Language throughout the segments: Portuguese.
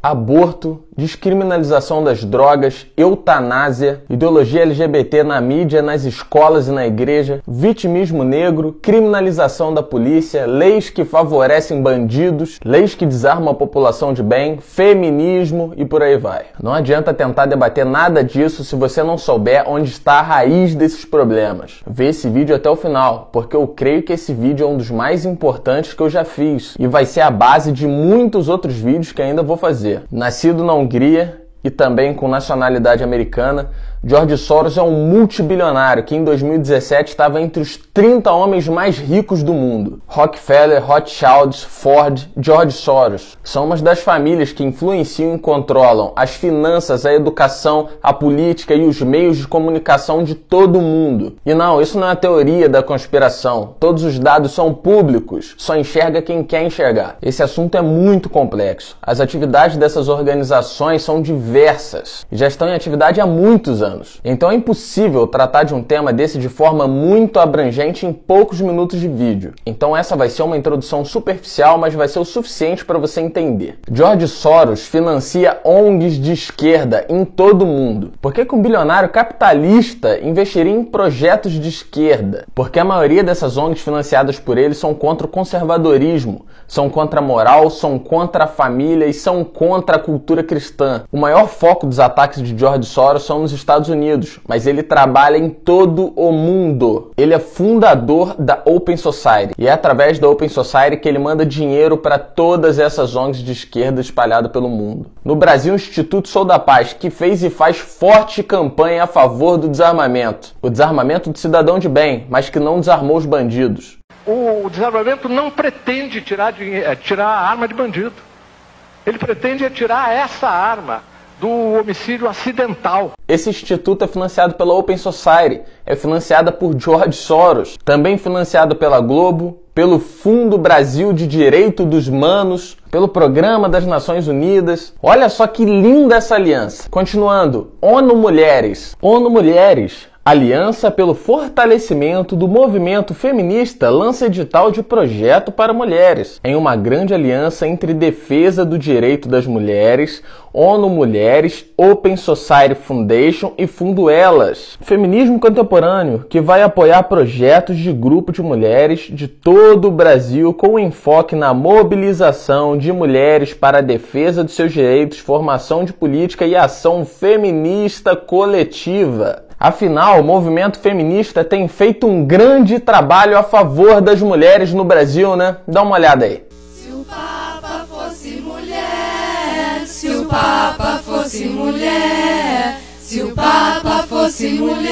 aborto, descriminalização das drogas, eutanásia, ideologia LGBT na mídia, nas escolas e na igreja, vitimismo negro, criminalização da polícia, leis que favorecem bandidos, leis que desarmam a população de bem, feminismo e por aí vai. Não adianta tentar debater nada disso se você não souber onde está a raiz desses problemas. Vê esse vídeo até o final, porque eu creio que esse vídeo é um dos mais importantes que eu já fiz e vai ser a base de muitos outros vídeos que ainda vou fazer. Nascido na Hungria e também com nacionalidade americana, George Soros é um multibilionário que em 2017 estava entre os 30 homens mais ricos do mundo. Rockefeller, Rothschild, Ford, George Soros são uma das famílias que influenciam e controlam as finanças, a educação, a política e os meios de comunicação de todo o mundo. E não, isso não é a teoria da conspiração. Todos os dados são públicos, só enxerga quem quer enxergar. Esse assunto é muito complexo. As atividades dessas organizações são diversas e já estão em atividade há muitos anos. Então é impossível tratar de um tema desse de forma muito abrangente em poucos minutos de vídeo. Então essa vai ser uma introdução superficial, mas vai ser o suficiente para você entender. George Soros financia ONGs de esquerda em todo o mundo. Por que um bilionário capitalista investiria em projetos de esquerda? Porque a maioria dessas ONGs financiadas por ele são contra o conservadorismo, são contra a moral, são contra a família e são contra a cultura cristã. O maior foco dos ataques de George Soros são nos Estados Unidos, mas ele trabalha em todo o mundo. Ele é fundador da Open Society e é através da Open Society que ele manda dinheiro para todas essas ONGs de esquerda espalhadas pelo mundo. No Brasil, o Instituto Sou da Paz, que fez e faz forte campanha a favor do desarmamento. O desarmamento do cidadão de bem, mas que não desarmou os bandidos. O desarmamento não pretende tirar a arma de bandido. Ele pretende tirar essa arma do homicídio acidental. Esse instituto é financiado pela Open Society, é financiada por George Soros, também financiado pela Globo, pelo Fundo Brasil de Direito dos Humanos, pelo Programa das Nações Unidas. Olha só que linda essa aliança. Continuando, ONU Mulheres. ONU Mulheres, Aliança pelo Fortalecimento do Movimento Feminista, lança edital de projeto para mulheres, em uma grande aliança entre defesa do direito das mulheres, ONU Mulheres, Open Society Foundation e Fundo Elas. Feminismo contemporâneo, que vai apoiar projetos de grupo de mulheres de todo o Brasil com enfoque na mobilização de mulheres para a defesa de seus direitos, formação de política e ação feminista coletiva. Afinal, o movimento feminista tem feito um grande trabalho a favor das mulheres no Brasil, né? Dá uma olhada aí. Se o Papa fosse mulher, se o Papa fosse mulher, se o Papa fosse mulher,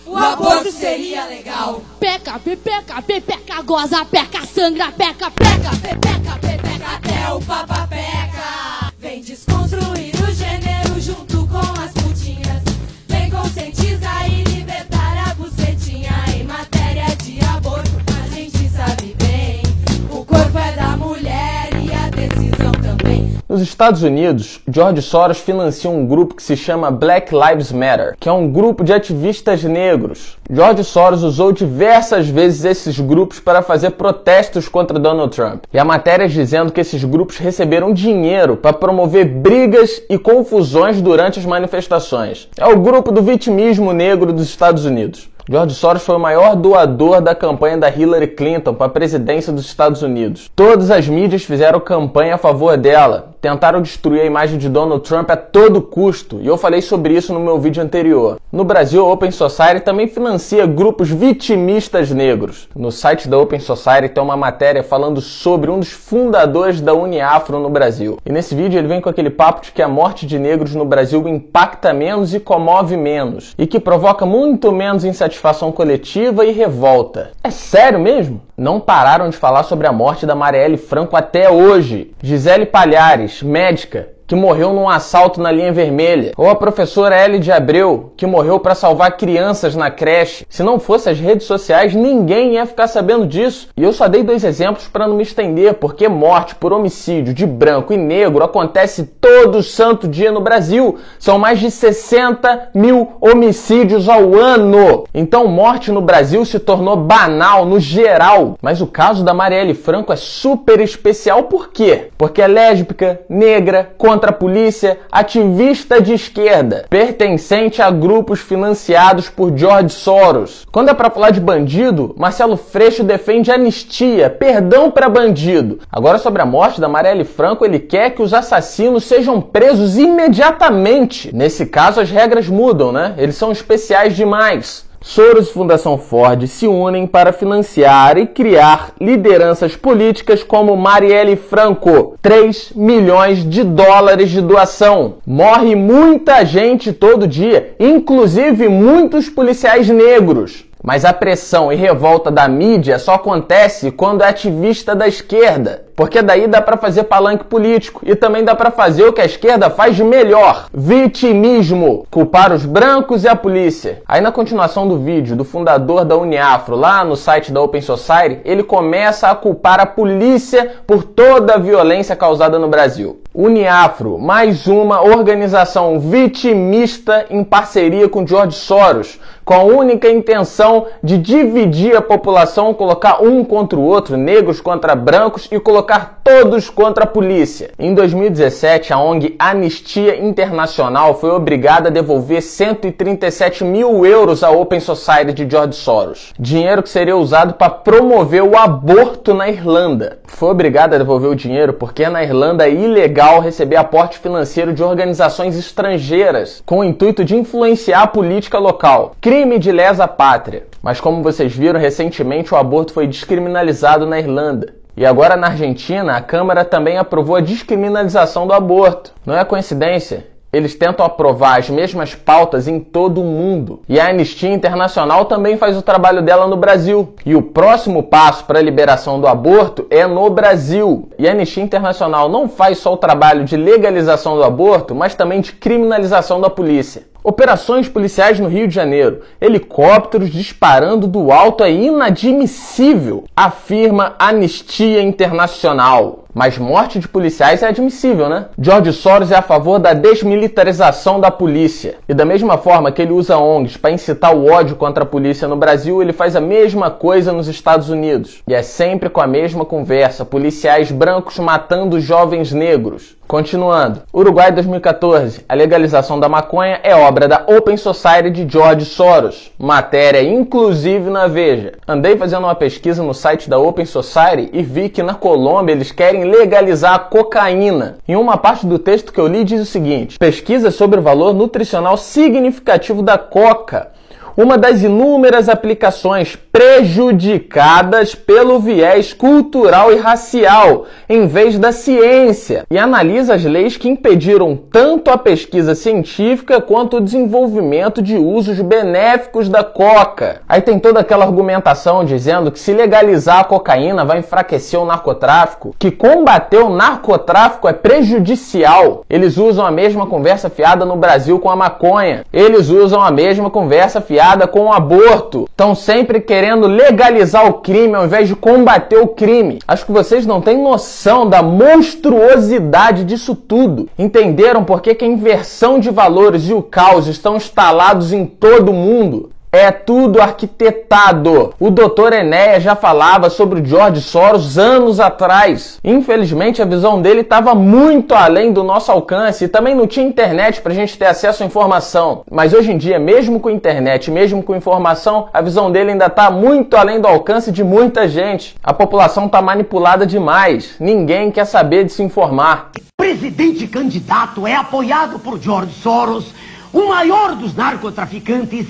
o aborto seria legal. Peca, pepeca, pepeca, goza, peca, sangra, peca, peca, pepeca, pepeca, até o Papa peca. Vem desconstruir o gênero junto com as putinhas. Vem conscientizar e libertar a bucetinha. Em matéria de aborto, a gente sabe bem. O corpo é da mulher e a decisão também. Nos Estados Unidos, George Soros financia um grupo que se chama Black Lives Matter, que é um grupo de ativistas negros. George Soros usou diversas vezes esses grupos para fazer protestos contra Donald Trump. E há matérias dizendo que esses grupos receberam dinheiro para promover brigas e confusões durante as manifestações. É o grupo do vitimismo negro dos Estados Unidos. George Soros foi o maior doador da campanha da Hillary Clinton para a presidência dos Estados Unidos. Todas as mídias fizeram campanha a favor dela, tentaram destruir a imagem de Donald Trump a todo custo, e eu falei sobre isso no meu vídeo anterior. No Brasil, a Open Society também financia grupos vitimistas negros. No site da Open Society tem uma matéria falando sobre um dos fundadores da Uniafro no Brasil. E nesse vídeo ele vem com aquele papo de que a morte de negros no Brasil impacta menos e comove menos, e que provoca muito menos insatisfação coletiva e revolta. É sério mesmo? Não pararam de falar sobre a morte da Marielle Franco até hoje. Gisele Palhares, médica, que que morreu num assalto na linha vermelha, ou a professora Ellie de Abreu, que morreu para salvar crianças na creche. Se não fosse as redes sociais, ninguém ia ficar sabendo disso. E eu só dei 2 exemplos para não me estender, porque morte por homicídio de branco e negro acontece todo santo dia no Brasil. São mais de 60 mil homicídios ao ano. Então morte no Brasil se tornou banal no geral. Mas o caso da Marielle Franco é super especial. Por quê? Porque é lésbica, negra, contra a polícia, ativista de esquerda, pertencente a grupos financiados por George Soros. Quando é pra falar de bandido, Marcelo Freixo defende anistia, perdão para bandido. Agora, sobre a morte da Marielle Franco, ele quer que os assassinos sejam presos imediatamente. Nesse caso, as regras mudam, né? Eles são especiais demais. Soros e Fundação Ford se unem para financiar e criar lideranças políticas como Marielle Franco. 3 milhões de dólares de doação. Morre muita gente todo dia, inclusive muitos policiais negros. Mas a pressão e revolta da mídia só acontece quando é ativista da esquerda. Porque daí dá pra fazer palanque político e também dá pra fazer o que a esquerda faz de melhor: vitimismo, culpar os brancos e a polícia. Aí na continuação do vídeo do fundador da Uniafro, lá no site da Open Society, ele começa a culpar a polícia por toda a violência causada no Brasil. Uniafro, mais uma organização vitimista em parceria com George Soros, com a única intenção de dividir a população, colocar um contra o outro, negros contra brancos, e colocar todos contra a polícia. Em 2017, a ONG Anistia Internacional foi obrigada a devolver 137 mil euros à Open Society de George Soros. Dinheiro que seria usado para promover o aborto na Irlanda. Foi obrigada a devolver o dinheiro porque na Irlanda é ilegal receber aporte financeiro de organizações estrangeiras, com o intuito de influenciar a política local. Crime de lesa pátria. Mas como vocês viram, recentemente o aborto foi descriminalizado na Irlanda. E agora na Argentina, a Câmara também aprovou a descriminalização do aborto. Não é coincidência? Eles tentam aprovar as mesmas pautas em todo o mundo. E a Anistia Internacional também faz o trabalho dela no Brasil. E o próximo passo para a liberação do aborto é no Brasil. E a Anistia Internacional não faz só o trabalho de legalização do aborto, mas também de criminalização da polícia. Operações policiais no Rio de Janeiro. Helicópteros disparando do alto é inadmissível, afirma Anistia Internacional. Mas morte de policiais é admissível, né? George Soros é a favor da desmilitarização da polícia. E da mesma forma que ele usa ONGs para incitar o ódio contra a polícia no Brasil, ele faz a mesma coisa nos Estados Unidos. E é sempre com a mesma conversa: policiais brancos matando jovens negros. Continuando. Uruguai 2014. A legalização da maconha é obra da Open Society de George Soros. Matéria inclusive na Veja. Andei fazendo uma pesquisa no site da Open Society e vi que na Colômbia eles querem legalizar a cocaína. Em uma parte do texto que eu li diz o seguinte: pesquisa sobre o valor nutricional significativo da coca, uma das inúmeras aplicações prejudicadas pelo viés cultural e racial, em vez da ciência, e analisa as leis que impediram tanto a pesquisa científica quanto o desenvolvimento de usos benéficos da coca. Aí tem toda aquela argumentação dizendo que se legalizar a cocaína vai enfraquecer o narcotráfico, que combater o narcotráfico é prejudicial. Eles usam a mesma conversa fiada no Brasil com a maconha. Eles usam a mesma conversa fiada com o aborto. Estão sempre querendo legalizar o crime ao invés de combater o crime. Acho que vocês não têm noção da monstruosidade disso tudo. Entenderam por que a inversão de valores e o caos estão instalados em todo o mundo? É tudo arquitetado. O Dr. Enéas já falava sobre o George Soros anos atrás. Infelizmente, a visão dele estava muito além do nosso alcance e também não tinha internet para a gente ter acesso à informação. Mas hoje em dia, mesmo com internet, mesmo com informação, a visão dele ainda está muito além do alcance de muita gente. A população está manipulada demais. Ninguém quer saber de se informar. O presidente candidato é apoiado por George Soros, o maior dos narcotraficantes,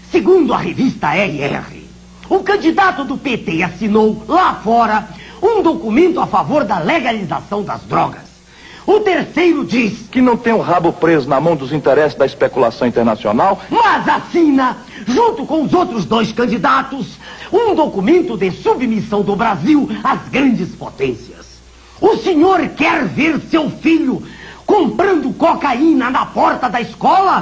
segundo a revista RR. O candidato do PT assinou lá fora um documento a favor da legalização das drogas. O terceiro diz Que não tem o rabo preso na mão dos interesses da especulação internacional. mas assina, junto com os outros 2 candidatos, um documento de submissão do Brasil às grandes potências. O senhor quer ver seu filho comprando cocaína na porta da escola?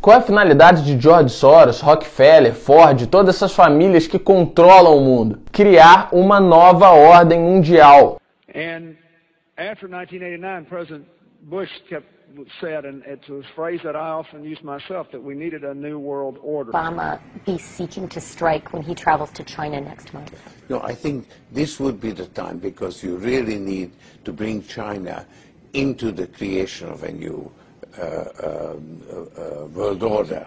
Qual é a finalidade de George Soros, Rockefeller, Ford, todas essas famílias que controlam o mundo? Criar uma nova ordem mundial. And after 1989, President Bush said, and it's a phrase that I often use myself, that we needed a new world order. Obama be seeking to strike when he travels to China next month? No, I think this would be the time, because you really need to bring China into the creation of a new world order.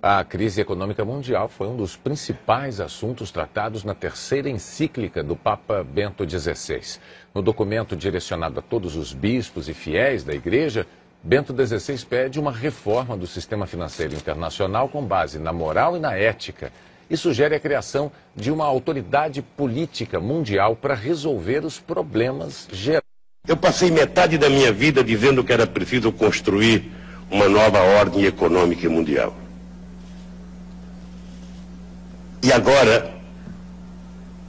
A crise econômica mundial foi um dos principais assuntos tratados na terceira encíclica do Papa Bento XVI. No documento direcionado a todos os bispos e fiéis da Igreja, Bento XVI pede uma reforma do sistema financeiro internacional com base na moral e na ética e sugere a criação de uma autoridade política mundial para resolver os problemas gerais. Eu passei metade da minha vida dizendo que era preciso construir uma nova ordem econômica mundial. E agora,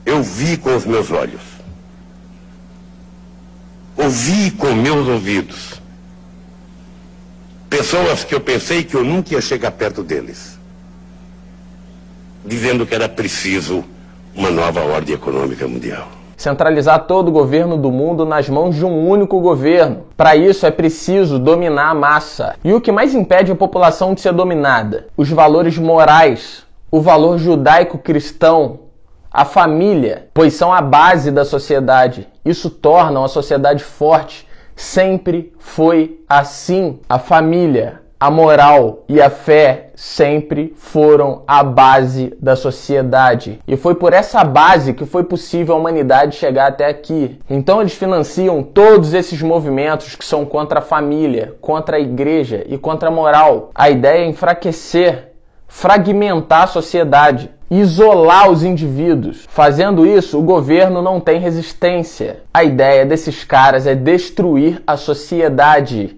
eu vi com os meus olhos, ouvi com meus ouvidos, pessoas que eu pensei que eu nunca ia chegar perto deles, dizendo que era preciso uma nova ordem econômica mundial. Centralizar todo o governo do mundo nas mãos de um único governo. Para isso é preciso dominar a massa. E o que mais impede a população de ser dominada? Os valores morais, o valor judaico-cristão, a família, pois são a base da sociedade. Isso torna uma sociedade forte. Sempre foi assim. A família, a moral e a fé sempre foram a base da sociedade. E foi por essa base que foi possível a humanidade chegar até aqui. Então eles financiam todos esses movimentos que são contra a família, contra a igreja e contra a moral. A ideia é enfraquecer, fragmentar a sociedade, isolar os indivíduos. Fazendo isso, o governo não tem resistência. A ideia desses caras é destruir a sociedade,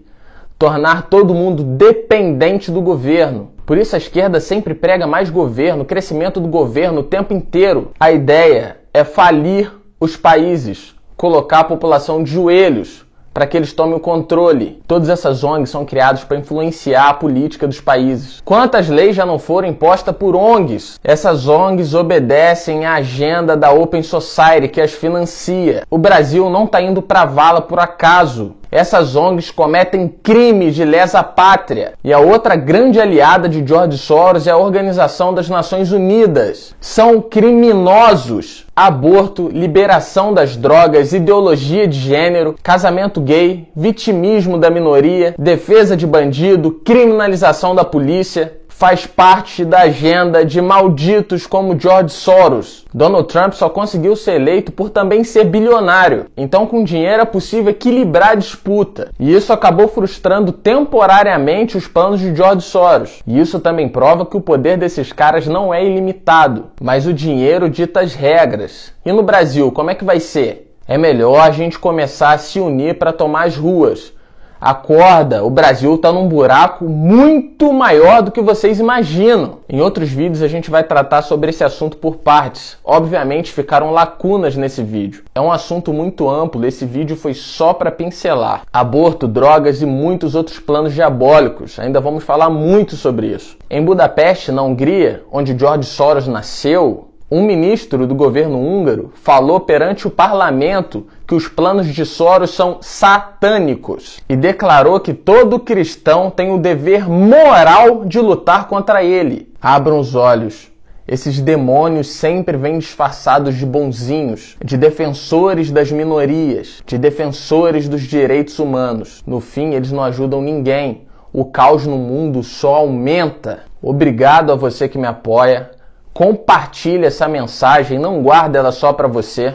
tornar todo mundo dependente do governo. Por isso a esquerda sempre prega mais governo, crescimento do governo o tempo inteiro. A ideia é falir os países, colocar a população de joelhos para que eles tomem o controle. Todas essas ONGs são criadas para influenciar a política dos países. Quantas leis já não foram impostas por ONGs? Essas ONGs obedecem à agenda da Open Society, que as financia. O Brasil não está indo para a vala por acaso. Essas ONGs cometem crimes de lesa pátria. E a outra grande aliada de George Soros é a Organização das Nações Unidas. São criminosos. Aborto, liberação das drogas, ideologia de gênero, casamento gay, vitimismo da minoria, defesa de bandido, criminalização da polícia, faz parte da agenda de malditos como George Soros. Donald Trump só conseguiu ser eleito por também ser bilionário. Então, com dinheiro é possível equilibrar a disputa. E isso acabou frustrando temporariamente os planos de George Soros. E isso também prova que o poder desses caras não é ilimitado, mas o dinheiro dita as regras. E no Brasil, como é que vai ser? É melhor a gente começar a se unir para tomar as ruas. Acorda, o Brasil está num buraco muito maior do que vocês imaginam. Em outros vídeos a gente vai tratar sobre esse assunto por partes. Obviamente ficaram lacunas nesse vídeo. É um assunto muito amplo, esse vídeo foi só para pincelar. Aborto, drogas e muitos outros planos diabólicos. Ainda vamos falar muito sobre isso. Em Budapeste, na Hungria, onde George Soros nasceu, um ministro do governo húngaro falou perante o parlamento que os planos de Soros são satânicos e declarou que todo cristão tem o dever moral de lutar contra ele. Abram os olhos. Esses demônios sempre vêm disfarçados de bonzinhos, de defensores das minorias, de defensores dos direitos humanos. No fim, eles não ajudam ninguém. O caos no mundo só aumenta. Obrigado a você que me apoia. Compartilhe essa mensagem, não guarde ela só para você.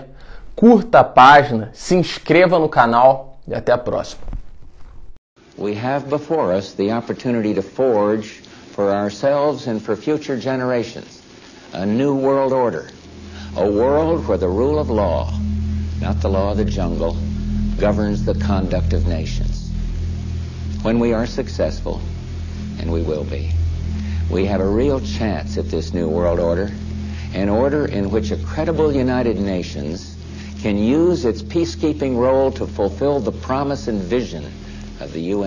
Curta a página, se inscreva no canal e até a próxima. We have before us the opportunity to forge for ourselves and for future generations a new world order, a world where the rule of law, not the law of the jungle, governs the conduct of nations. When we are successful, and we will be, we have a real chance at this new world order, an order in which a credible United Nations can use its peacekeeping role to fulfill the promise and vision of the UN.